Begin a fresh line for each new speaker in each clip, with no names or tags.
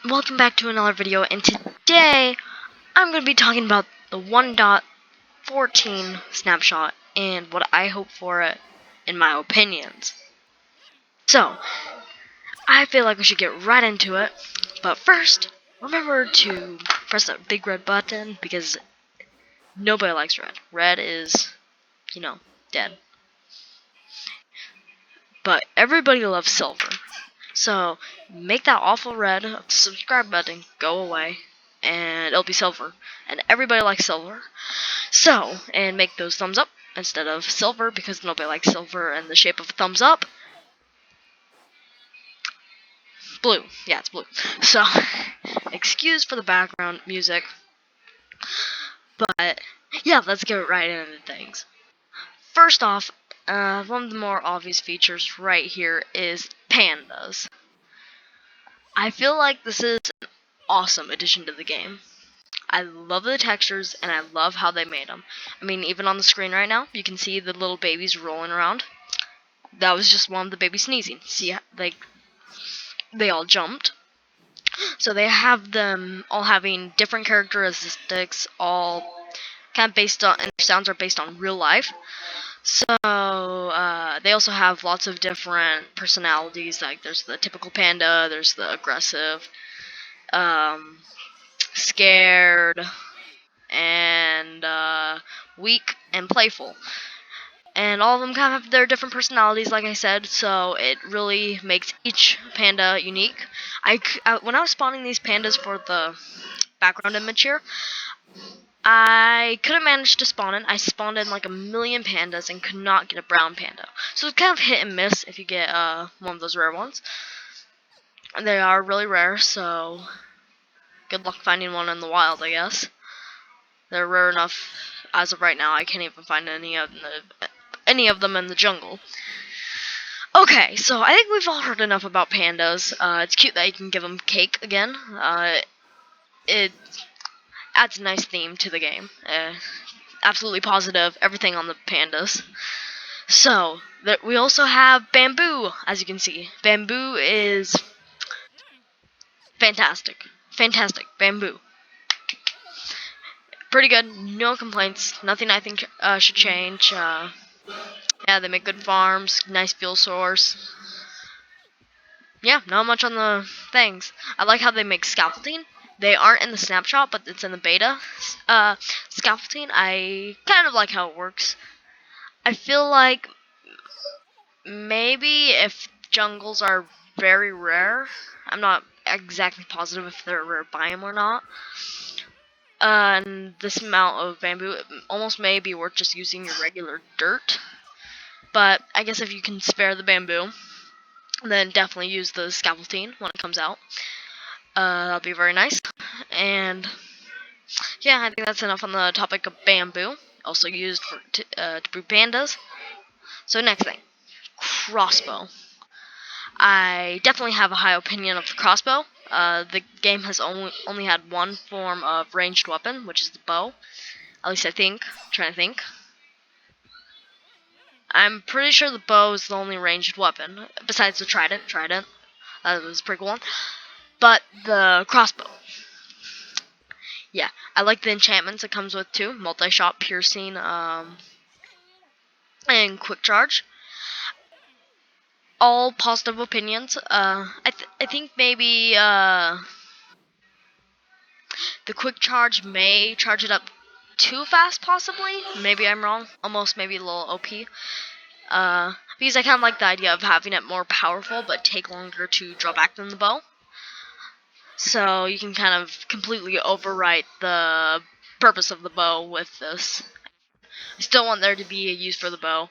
Welcome back to another video, and today I'm going to be talking about the 1.14 snapshot and what I hope for it in my opinions. So, I feel like we should get right into it, but first, remember to press that big red button because nobody likes red. Red is, dead. But everybody loves silver. So, make that awful red subscribe button go away, and it'll be silver. And everybody likes silver. So, and make those thumbs up instead of silver, because nobody likes silver in the shape of a thumbs up. Blue. Yeah, it's blue. So, excuse for the background music. But, yeah, let's get right into things. First off, one of the more obvious features right here is pandas. I feel like this is an awesome addition to the game. I love the textures, and I love how they made them. I mean, even on the screen right now, you can see the little babies rolling around. That was just one of the babies sneezing. See, like, they all jumped. So they have them all having different characteristics, all kind of based on, and their sounds are based on real life. So, they also have lots of different personalities, like there's the typical panda, there's the aggressive, scared, and weak and playful. And all of them kind of have their different personalities, like I said, so it really makes each panda unique. When I was spawning these pandas for the background image here, I couldn't manage to spawn in. I spawned in like a million pandas and could not get a brown panda. So it's kind of hit and miss if you get one of those rare ones. They are really rare, so good luck finding one in the wild, I guess. They're rare enough as of right now. I can't even find any of them in the jungle. Okay, so I think we've all heard enough about pandas. It's cute that you can give them cake again. It adds a nice theme to the game. Absolutely positive, everything on the pandas. So, we also have bamboo, as you can see. Bamboo is fantastic. Fantastic. Bamboo. Pretty good. No complaints. Nothing I think should change. Yeah, they make good farms. Nice fuel source. Yeah, not much on the things. I like how they make scaffolding. They aren't in the snapshot, but it's in the beta. Scaffolding, I kind of like how it works. I feel like maybe if jungles are very rare, I'm not exactly positive if they're a rare biome or not, and this amount of bamboo almost may be worth just using your regular dirt. But I guess if you can spare the bamboo, then definitely use the scaffolding when it comes out. That'll be very nice. And yeah, I think that's enough on the topic of bamboo. Also used to breed pandas. So next thing, crossbow. I definitely have a high opinion of the crossbow. The game has only had one form of ranged weapon, which is the bow. At least I think. I'm trying to think. I'm pretty sure the bow is the only ranged weapon, besides the trident. That was a pretty cool one. But the crossbow. Yeah, I like the enchantments it comes with too. Multi-shot, piercing, and quick charge. All positive opinions. I think maybe the quick charge may charge it up too fast, possibly. Maybe I'm wrong. Almost maybe a little OP. Because I kind of like the idea of having it more powerful, but take longer to draw back than the bow. So you can kind of completely overwrite the purpose of the bow with this. I still want there to be a use for the bow,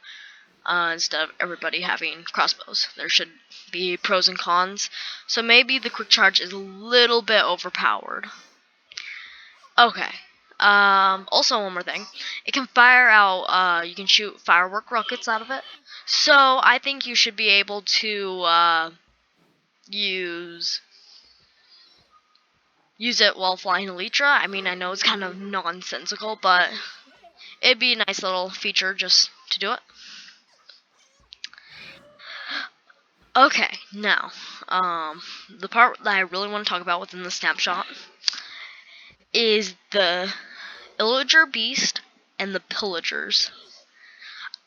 instead of everybody having crossbows. There should be pros and cons. So maybe the quick charge is a little bit overpowered. Okay. Also one more thing. It can fire out, you can shoot firework rockets out of it. So I think you should be able to, use it while flying Elytra. I mean, I know it's kind of nonsensical, but it'd be a nice little feature just to do it. Okay, now, the part that I really want to talk about within the snapshot is the Illager Beast and the Pillagers.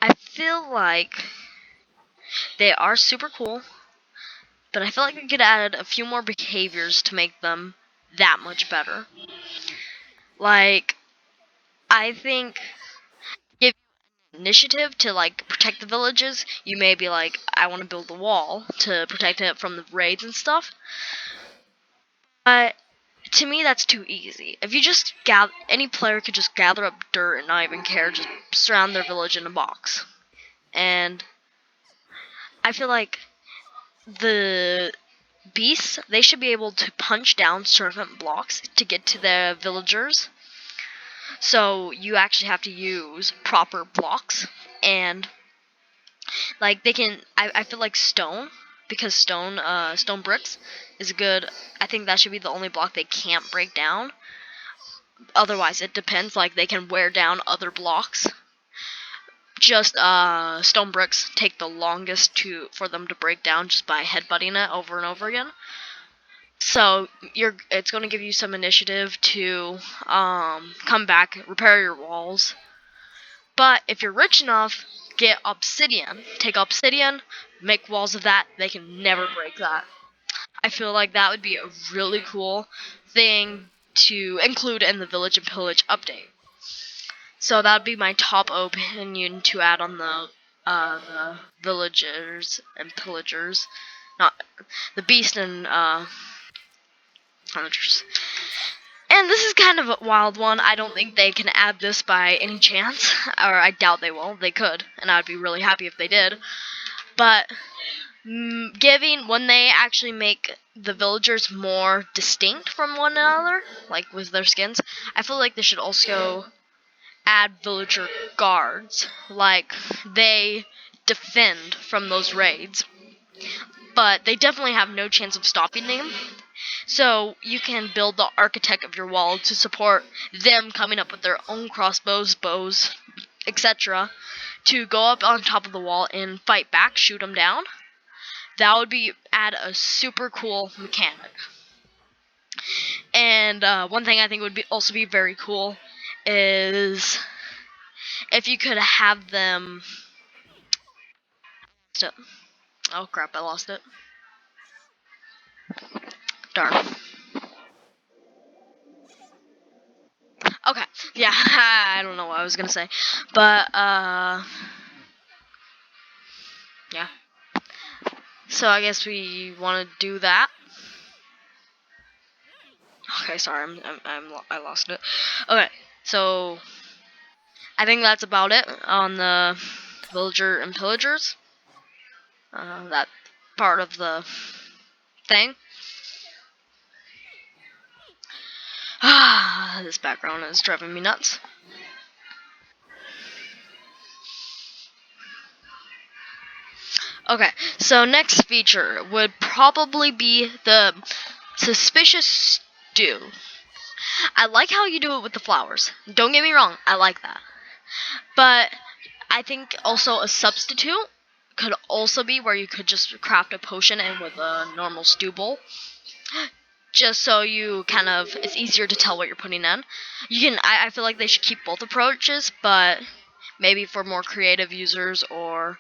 I feel like they are super cool, but I feel like I could add a few more behaviors to make them that much better. Like, I think give initiative to like protect the villages. You may be like, I want to build a wall to protect it from the raids and stuff. But to me, that's too easy. If you just gather, any player could just gather up dirt and not even care, just surround their village in a box. And I feel like the beasts, they should be able to punch down certain blocks to get to the villagers. So you actually have to use proper blocks. And like they can, I feel like stone, because stone bricks is good. I think that should be the only block they can't break down. Otherwise, it depends. Like they can wear down other blocks. Just stone bricks take the longest for them to break down just by headbutting it over and over again. So it's going to give you some initiative to come back, repair your walls. But if you're rich enough, get obsidian. Take obsidian, make walls of that. They can never break that. I feel like that would be a really cool thing to include in the Village and Pillage update. So that would be my top opinion to add on the villagers and pillagers, not the beast and pillagers. And this is kind of a wild one. I don't think they can add this by any chance, or I doubt they will. They could, and I'd be really happy if they did. But when they actually make the villagers more distinct from one another, like with their skins, I feel like they should also add villager guards. Like, they defend from those raids, but they definitely have no chance of stopping them. So you can build the architect of your wall to support them coming up with their own crossbows, bows, etc. to go up on top of the wall and fight back, shoot them down. That would add a super cool mechanic. And one thing I think would also be very cool is if you could have them. Oh crap! I lost it. Darn. Okay, yeah, I don't know what I was gonna say, but yeah. So I guess we want to do that. Okay, sorry, I lost it. Okay, so I think that's about it on the villager and pillagers. That part of the thing. This background is driving me nuts. Okay, so next feature would probably be the suspicious stew. I like how you do it with the flowers. Don't get me wrong, I like that. But I think also a substitute could also be where you could just craft a potion and with a normal stew bowl. Just so you it's easier to tell what you're putting in. I feel like they should keep both approaches, but maybe for more creative users or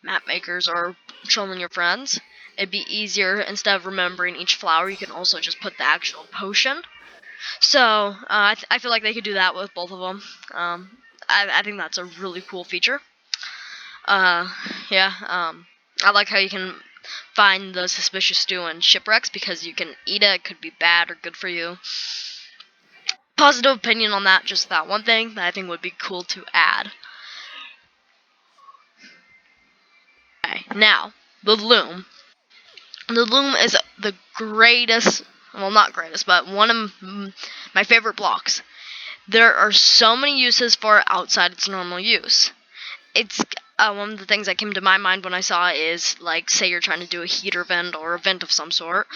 map makers or trolling your friends, it'd be easier. Instead of remembering each flower, you can also just put the actual potion. So I feel like they could do that with both of them. I think that's a really cool feature. Yeah. I like how you can find the suspicious stew in shipwrecks because you can eat it. It could be bad or good for you. Positive opinion on that. Just that one thing that I think would be cool to add. Okay, now the loom. The loom is the greatest. Well, not greatest, but one of my favorite blocks. There are so many uses for it outside its normal use. It's one of the things that came to my mind when I saw it is, like, say you're trying to do a heater vent or a vent of some sort.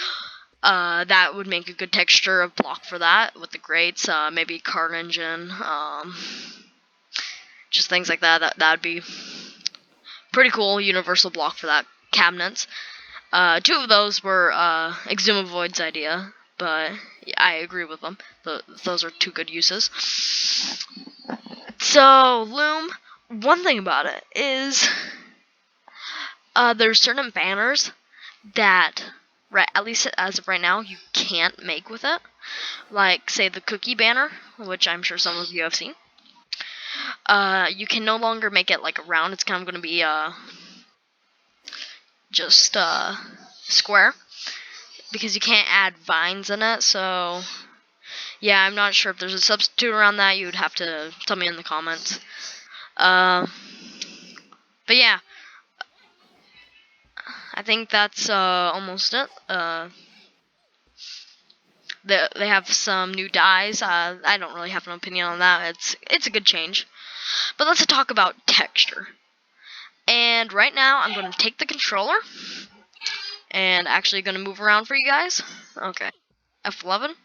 That would make a good texture of block for that with the grates, maybe cart engine, just things like that. That'd be pretty cool universal block for that. Cabinets. Two of those were Exumavoid's idea, but yeah, I agree with them. Those are two good uses. So, Loom, one thing about it is there's certain banners that, at least as of right now, you can't make with it. Like, say, the cookie banner, which I'm sure some of you have seen. You can no longer make it like a round. It's kind of going to be just square, because you can't add vines in it. So yeah, I'm not sure if there's a substitute around that. You would have to tell me in the comments. But yeah, I think that's almost it. They have some new dyes. I don't really have an opinion on that. It's a good change. But let's talk about texture. And right now, I'm going to take the controller and actually going to move around for you guys. Okay, F11.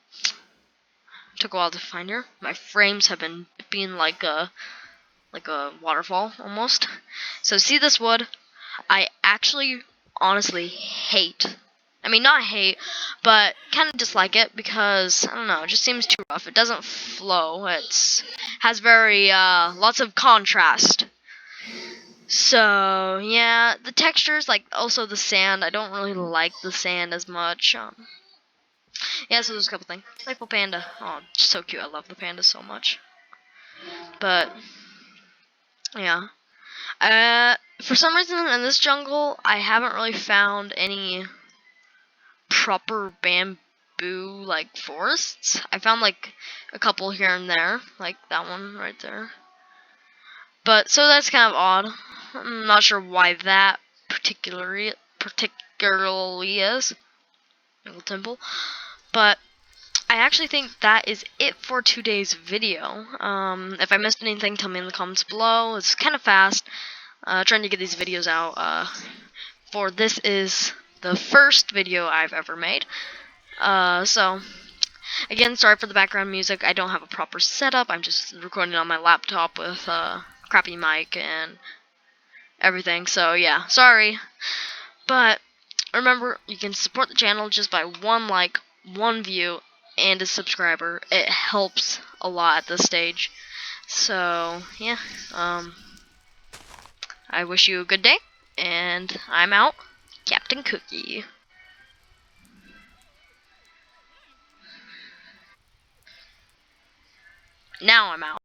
Took a while to find her. My frames have been being like a waterfall almost. So see this wood? I actually honestly hate. I mean, not hate, but kind of dislike it because I don't know. It just seems too rough. It doesn't flow. Has very lots of contrast. So yeah, the textures, like also the sand. I don't really like the sand as much. Yeah, so there's a couple things. Playful panda. Oh, so cute. I love the panda so much. But yeah. For some reason in this jungle, I haven't really found any proper bamboo like forests. I found like a couple here and there, like that one right there. But so that's kind of odd. I'm not sure why that particularly is. Jungle temple. But I actually think that is it for today's video. If I missed anything, tell me in the comments below. It's kind of fast. Trying to get these videos out. For this is the first video I've ever made. So, again, sorry for the background music. I don't have a proper setup. I'm just recording on my laptop with a crappy mic and everything. So, yeah, sorry. But remember, you can support the channel just by one like, one view, and a subscriber. It helps a lot at this stage. So, yeah, I wish you a good day, and I'm out, Captain Cookie. Now I'm out.